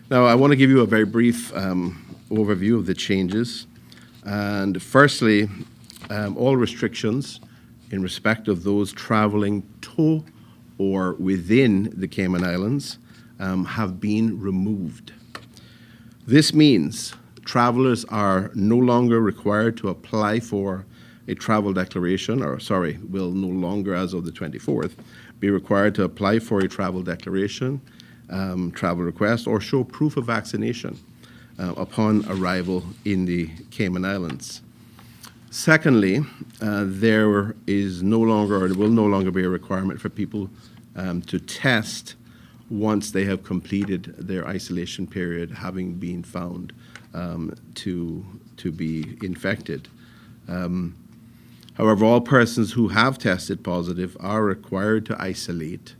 Now, I want to give you a very brief overview of the changes. And firstly, all restrictions in respect of those traveling to or within the Cayman Islands have been removed. This means travelers are no longer required to apply for a travel declaration, will no longer, as of the 24th, be required to apply for a travel declaration, travel request, or show proof of vaccination upon arrival in the Cayman Islands. Secondly, there is no longer, or there will no longer be a requirement for people to test once they have completed their isolation period, having been found to be infected. However, all persons who have tested positive are required to isolate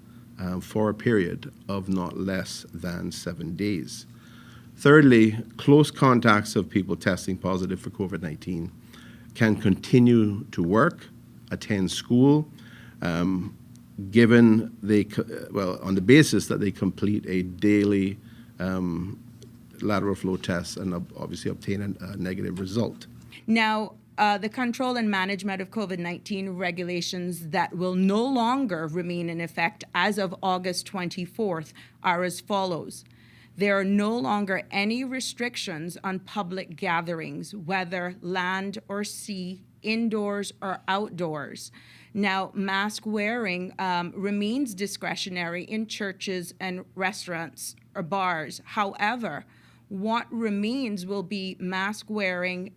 for a period of not less than 7 days. Thirdly, close contacts of people testing positive for COVID-19 can continue to work, attend school, given on the basis that they complete a daily lateral flow test and obviously obtain a negative result. Now, the control and management of COVID-19 regulations that will no longer remain in effect as of August 24th are as follows. There are no longer any restrictions on public gatherings, whether land or sea, indoors or outdoors. Now, mask wearing remains discretionary in churches and restaurants or bars. However, what remains will be mask wearing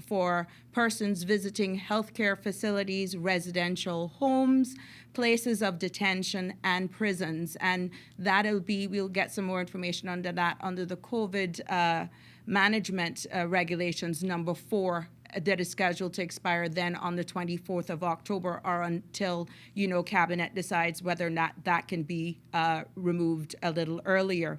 for persons visiting healthcare facilities, residential homes, places of detention, and prisons. And we'll get some more information under that under the COVID management regulations number 4 that is scheduled to expire then on the 24th of October or until, Cabinet decides whether or not that can be removed a little earlier.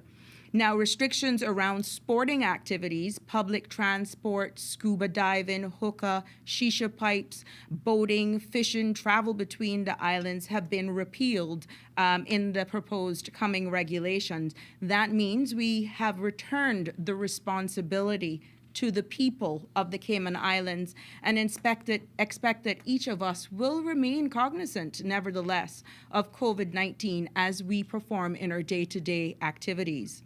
Now, restrictions around sporting activities, public transport, scuba diving, hookah, shisha pipes, boating, fishing, travel between the islands have been repealed in the proposed coming regulations. That means we have returned the responsibility to the people of the Cayman Islands and expect that each of us will remain cognizant, nevertheless, of COVID-19 as we perform in our day-to-day activities.